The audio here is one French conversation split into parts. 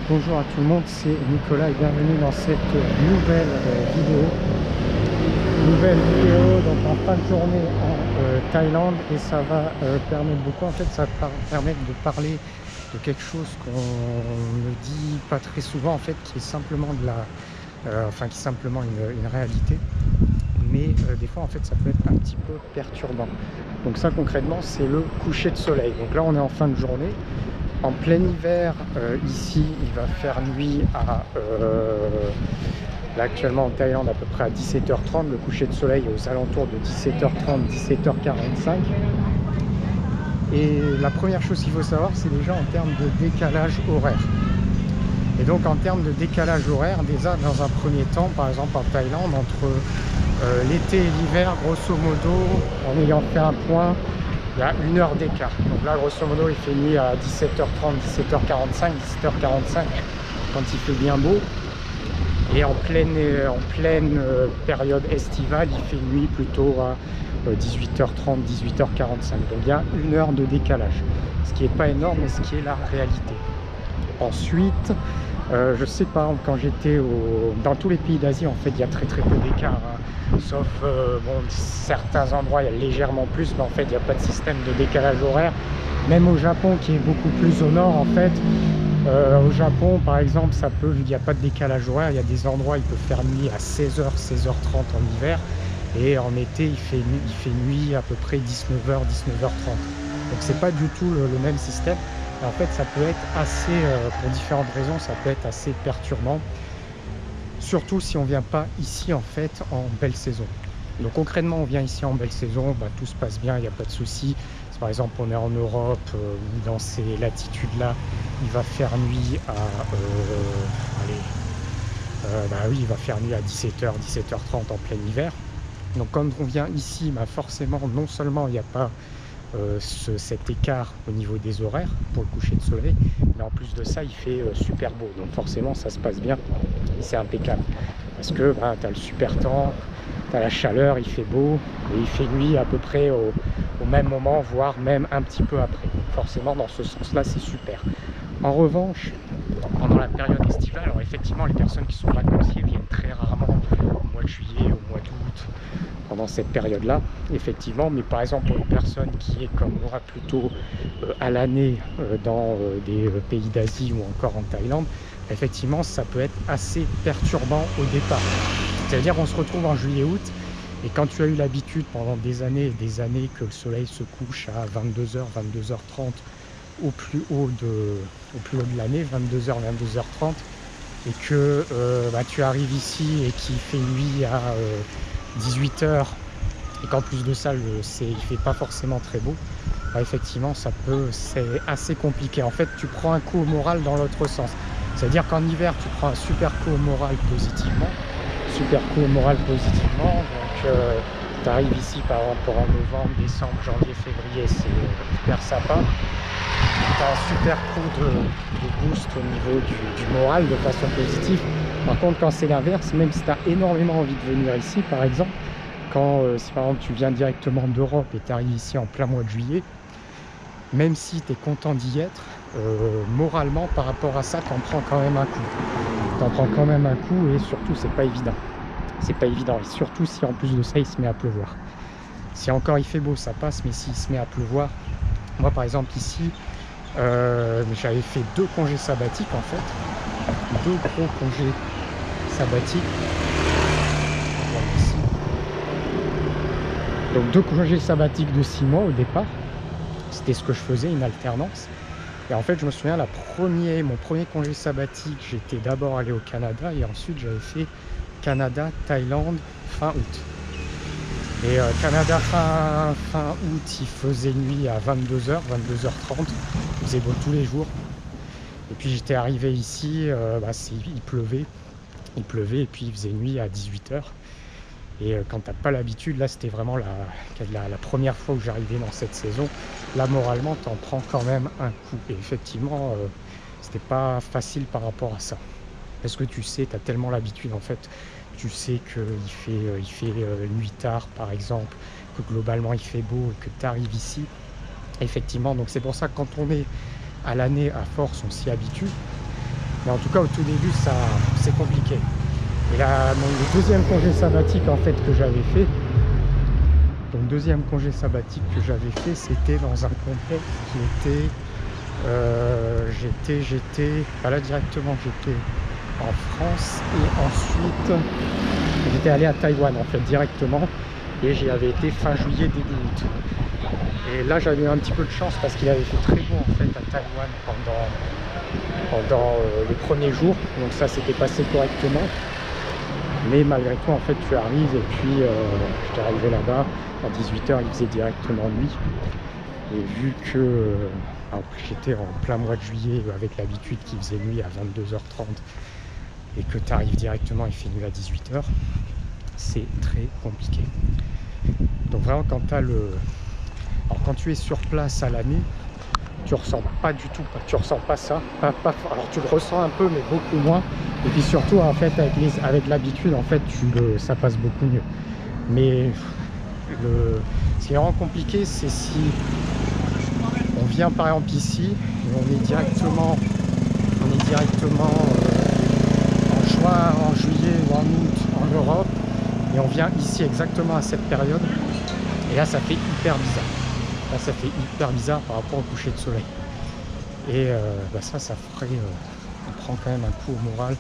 Bonjour à tout le monde, c'est Nicolas et bienvenue dans cette nouvelle vidéo. Donc en fin de journée en Thaïlande, et ça va permettre de quoi? En fait, ça va permettre de parler de quelque chose qu'on ne dit pas très souvent, en fait, qui est simplement qui est simplement une réalité. Mais des fois, en fait, ça peut être un petit peu perturbant. Donc ça, concrètement, c'est le coucher de soleil. Donc là, on est en fin de journée. En plein hiver, ici, il va faire nuit là, actuellement en Thaïlande, à peu près à 17h30. Le coucher de soleil est aux alentours de 17h30, 17h45. Et la première chose qu'il faut savoir, c'est déjà en termes de décalage horaire. Et donc, en termes de décalage horaire, déjà, dans un premier temps, par exemple en Thaïlande, entre l'été et l'hiver, grosso modo, en ayant fait un point, il y a 1 heure d'écart. Donc là, grosso modo, il fait nuit à 17h30, 17h45, 17h45 quand il fait bien beau. Et en pleine période estivale, il fait nuit plutôt à 18h30, 18h45. Donc il y a 1 heure de décalage, ce qui n'est pas énorme, mais ce qui est la réalité. Ensuite, je sais par exemple, quand j'étais dans tous les pays d'Asie, en fait, il y a très peu d'écart, hein. Sauf certains endroits, il y a légèrement plus, mais en fait, il n'y a pas de système de décalage horaire. Même au Japon, qui est beaucoup plus au nord, en fait, au Japon, par exemple, ça peut, vu qu'il n'y a pas de décalage horaire, il y a des endroits, il peut faire nuit à 16h, 16h30 en hiver, et en été, il fait nuit à peu près 19h, 19h30. Donc, c'est pas du tout le même système. Et en fait, ça peut être assez, pour différentes raisons, ça peut être assez perturbant. Surtout si on vient pas ici, en fait, en belle saison. Donc concrètement, on vient ici en belle saison, tout se passe bien, il n'y a pas de souci. Si par exemple on est en Europe ou dans ces latitudes-là, il va faire nuit à il va faire nuit à 17h, 17h30 en plein hiver. Donc quand on vient ici, forcément, non seulement il n'y a pas cet écart au niveau des horaires pour le coucher de soleil, mais en plus de ça, il fait super beau. Donc forcément, ça se passe bien et c'est impeccable. Parce que tu as le super temps, tu as la chaleur, il fait beau et il fait nuit à peu près au même moment, voire même un petit peu après. Donc forcément, dans ce sens-là, c'est super. En revanche, pendant la période estivale, alors effectivement, les personnes qui sont vacanciers viennent très rarement au mois de juillet, au mois d'août, pendant cette période-là, effectivement. Mais par exemple, pour une personne qui est comme moi plutôt à l'année dans des pays d'Asie ou encore en Thaïlande, effectivement, ça peut être assez perturbant au départ. C'est-à-dire qu'on se retrouve en juillet-août, et quand tu as eu l'habitude pendant des années et des années que le soleil se couche à 22h, 22h30, au plus haut de l'année, 22h, 22h30, et que tu arrives ici et qu'il fait nuit à 18h, et qu'en plus de ça, il fait pas forcément très beau, effectivement, c'est assez compliqué. En fait, tu prends un coup au moral dans l'autre sens. C'est-à-dire qu'en hiver, tu prends un super coup au moral positivement. Donc, tu arrives ici, par exemple, en novembre, décembre, janvier, février, c'est hyper sympa. Tu as un super coup de boost au niveau du moral de façon positive. Par contre, quand c'est l'inverse, même si tu as énormément envie de venir ici, par exemple, si par exemple tu viens directement d'Europe et tu arrives ici en plein mois de juillet, même si tu es content d'y être, moralement par rapport à ça, tu en prends quand même un coup. Et surtout, c'est pas évident. Et surtout si en plus de ça, il se met à pleuvoir. Si encore il fait beau, ça passe, mais s'il se met à pleuvoir, moi par exemple ici, j'avais fait 2 congés sabbatiques en fait, 2 gros congés sabbatiques. Donc 2 congés sabbatiques de 6 mois au départ. C'était ce que je faisais, une alternance. Et en fait, je me souviens, mon premier congé sabbatique, j'étais d'abord allé au Canada et ensuite j'avais fait Canada, Thaïlande, fin août. Et Canada, fin août, il faisait nuit à 22h, 22h30. Il faisait beau tous les jours. Et puis j'étais arrivé ici, il pleuvait et puis il faisait nuit à 18h. Et quand t'as pas l'habitude, là c'était vraiment la première fois où j'arrivais dans cette saison. Là moralement t'en prends quand même un coup. Et effectivement c'était pas facile par rapport à ça. Parce que tu sais, t'as tellement l'habitude en fait. Tu sais qu'il fait nuit tard par exemple, que globalement il fait beau et que tu arrives ici. Effectivement, donc c'est pour ça que quand on est à l'année, à force on s'y habitue. Mais en tout cas, au tout début, c'est compliqué. Et là, le deuxième congé sabbatique en fait que j'avais fait, c'était dans un contexte qui était, là directement, j'étais en France et ensuite j'étais allé à Taïwan en fait directement et j'y avais été fin juillet début août. Et là j'avais eu un petit peu de chance parce qu'il avait fait très beau en fait à Taïwan pendant les premiers jours, donc ça s'était passé correctement. Mais malgré tout en fait tu arrives et puis j'étais arrivé là-bas à 18 h, il faisait directement nuit. Et vu que j'étais en plein mois de juillet avec l'habitude qu'il faisait nuit à 22 h 30 et que tu arrives directement il fait nuit à 18 h, c'est très compliqué. Donc vraiment quand tu es sur place à la nuit, tu ressens pas du tout, tu ressens pas ça, alors tu le ressens un peu mais beaucoup moins, et puis surtout en fait avec l'habitude en fait ça passe beaucoup mieux. Mais ce qui est vraiment compliqué, c'est si on vient par exemple ici et on est directement en juin, en juillet ou en août en Europe, et on vient ici exactement à cette période, et là ça fait hyper bizarre. Là ça fait hyper bizarre par rapport au coucher de soleil. Et ça ferait, on prend quand même un coup au moral.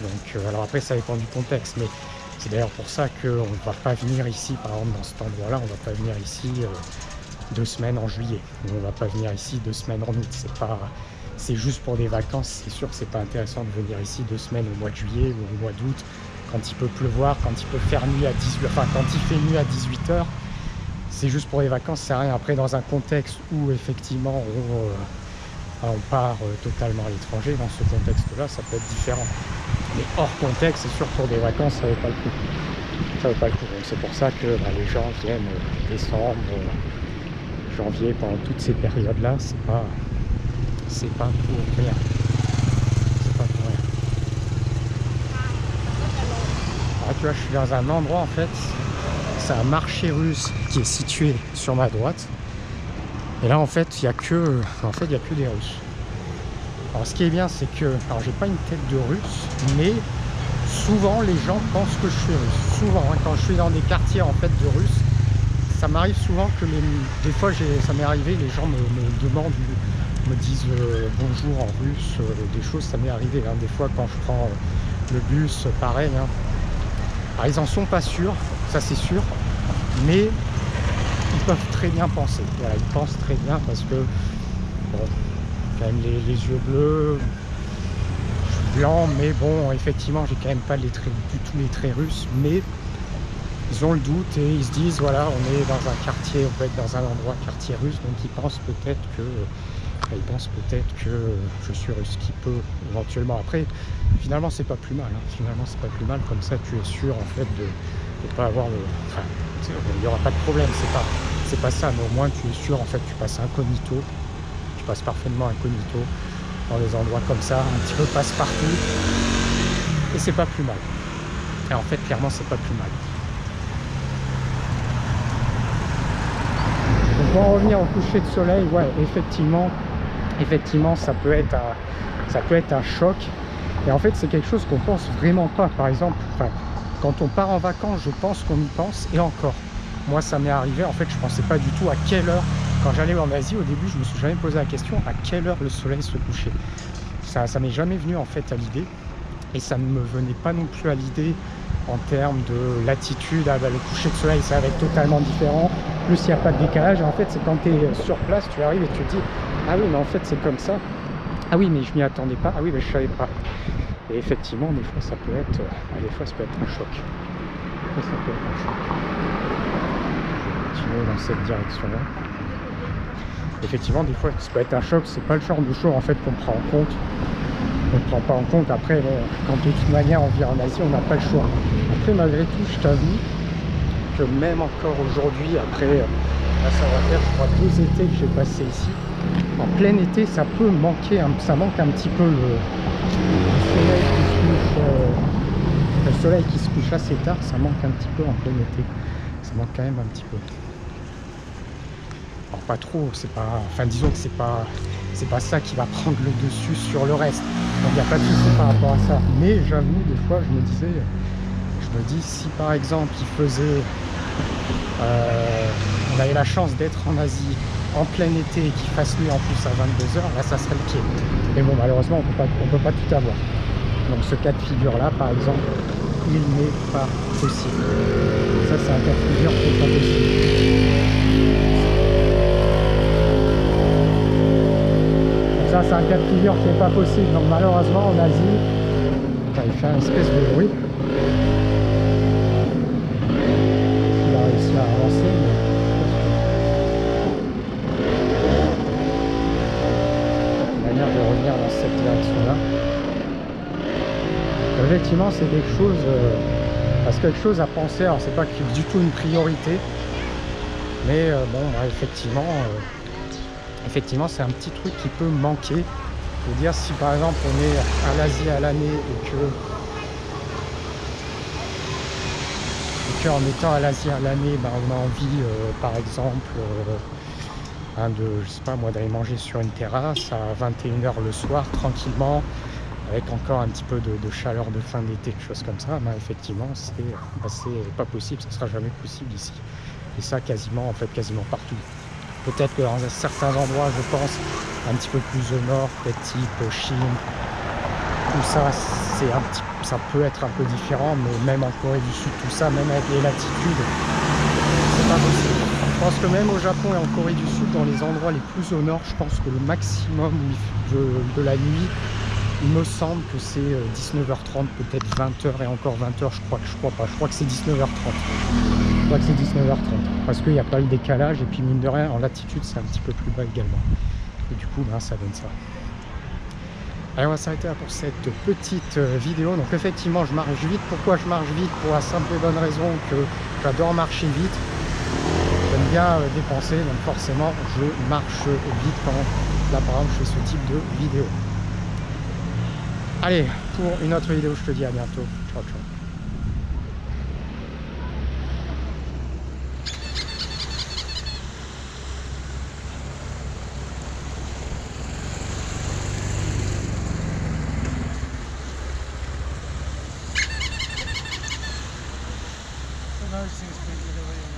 Donc alors après ça dépend du contexte, mais c'est d'ailleurs pour ça qu'on ne va pas venir ici, par exemple dans cet endroit-là, on ne va pas venir ici 2 semaines en juillet, on ne va pas venir ici 2 semaines en août. C'est juste pour des vacances, c'est sûr que c'est pas intéressant de venir ici 2 semaines au mois de juillet ou au mois d'août, quand il peut pleuvoir, quand il peut faire nuit à 18 h, enfin quand il fait nuit à 18 h, c'est juste pour les vacances, c'est rien. Après dans un contexte où effectivement on part totalement à l'étranger, dans ce contexte-là, ça peut être différent. Mais hors contexte, c'est sûr pour des vacances, ça ne vaut pas le coup. Donc c'est pour ça que les gens viennent décembre, janvier, pendant toutes ces périodes-là, c'est pas pour rien. Alors tu vois, je suis dans un endroit en fait, c'est un marché russe qui est situé sur ma droite. Et là en fait, il n'y a que des Russes. Alors ce qui est bien, c'est que, alors j'ai pas une tête de russe, mais souvent les gens pensent que je suis russe. Souvent, quand je suis dans des quartiers en fait de russes, ça m'arrive souvent que des fois ça m'est arrivé, les gens me demandent, me disent bonjour en russe, des choses, ça m'est arrivé. Des fois quand je prends le bus, pareil. Alors ils en sont pas sûrs, ça c'est sûr, mais ils peuvent très bien penser. Voilà, ils pensent très bien parce que bon, quand même les yeux bleus, je suis blanc, mais bon, effectivement, j'ai quand même pas du tout les traits russes, mais ils ont le doute et ils se disent, voilà, on est dans un quartier, on peut être dans un endroit quartier russe, donc ils pensent peut-être que je suis russe, qui peut éventuellement. Après, finalement, c'est pas plus mal. Comme ça, tu es sûr en fait de ne pas avoir il n'y aura pas de problème. C'est pas ça, mais au moins tu es sûr en fait. Tu passes incognito. Tu passes parfaitement incognito dans des endroits comme ça, un petit peu passe-partout, et c'est pas plus mal. Et en fait, clairement, c'est pas plus mal. Donc, pour en revenir au coucher de soleil, ouais, effectivement, ça peut être un choc. Et en fait, c'est quelque chose qu'on pense vraiment pas. Par exemple, quand on part en vacances, je pense qu'on y pense. Et encore, moi, ça m'est arrivé. En fait, je pensais pas du tout à quelle heure. Quand j'allais en Asie, au début, je me suis jamais posé la question à quelle heure le soleil se couchait. Ça m'est jamais venu en fait à l'idée. Et ça ne me venait pas non plus à l'idée en termes de latitude. Le coucher de soleil, ça va être totalement différent. Plus il n'y a pas de décalage. Et en fait, c'est quand tu es sur place, tu arrives et tu te dis, ah oui, mais en fait, c'est comme ça. Ah oui, mais je m'y attendais pas. Ah oui, mais je savais pas. Et effectivement, des fois, ça peut être un choc. Je vais continuer dans cette direction-là. Effectivement, des fois, ça peut être un choc. C'est pas le genre de choses en fait qu'on prend en compte. On ne prend pas en compte. Après, bon, quand de toute manière on vient en Asie, on n'a pas le choix. Après, malgré tout, je t'avoue que même encore aujourd'hui, après, là, ça va faire, je crois, 2 étés que j'ai passé ici. En plein été, ça peut manquer, ça manque un petit peu le soleil qui se couche assez tard, ça manque un petit peu en plein été. Ça manque quand même un petit peu. Alors pas trop, c'est pas, enfin disons que c'est pas ça qui va prendre le dessus sur le reste. Donc il n'y a pas de souci par rapport à ça. Mais j'avoue, des fois, je me dis si par exemple il faisait, on avait la chance d'être en Asie en plein été et qu'il fasse nuit en plus à 22 h, là ça serait le pied. Mais bon, malheureusement on peut pas tout avoir. Donc ce cas de figure là par exemple, il n'est pas possible. Ça c'est un cas de figure qui n'est pas possible. Donc ça c'est un cas de figure qui n'est pas possible. Donc malheureusement en Asie, enfin, il fait une espèce de bruit. Il a réussi à avancer. De revenir dans cette direction là. Effectivement c'est quelque chose à penser. Alors c'est pas du tout une priorité, mais bon bah, effectivement c'est un petit truc qui peut manquer. Je veux dire, si par exemple on est à l'Asie à l'année et que en étant à l'Asie à l'année, bah, on a envie par exemple je sais pas moi, d'aller manger sur une terrasse à 21 h le soir tranquillement avec encore un petit peu de chaleur de fin d'été, quelque chose comme ça, bah, effectivement c'est pas possible, ça sera jamais possible ici, et ça quasiment partout. Peut-être que dans certains endroits, je pense un petit peu plus au nord, peut-être type Chine, tout ça ça peut être un peu différent, mais même en Corée du Sud, tout ça, même avec les latitudes, c'est pas possible. Je pense que même au Japon et en Corée du Sud, dans les endroits les plus au nord, je pense que le maximum de la nuit, il me semble que c'est 19h30, peut-être 20h, et encore 20h, je crois que c'est 19h30. Je crois que c'est 19h30, parce qu'il n'y a pas le décalage, et puis mine de rien, en latitude, c'est un petit peu plus bas également. Et du coup, ben, ça donne ça. Allez, on va s'arrêter là pour cette petite vidéo. Donc effectivement, je marche vite. Pourquoi je marche vite? Pour la simple et bonne raison que j'adore marcher vite. J'aime bien dépenser, donc forcément je marche vite quand là par exemple je fais ce type de vidéo. Allez, pour une autre vidéo, je te dis à bientôt. Ciao, ciao. Those things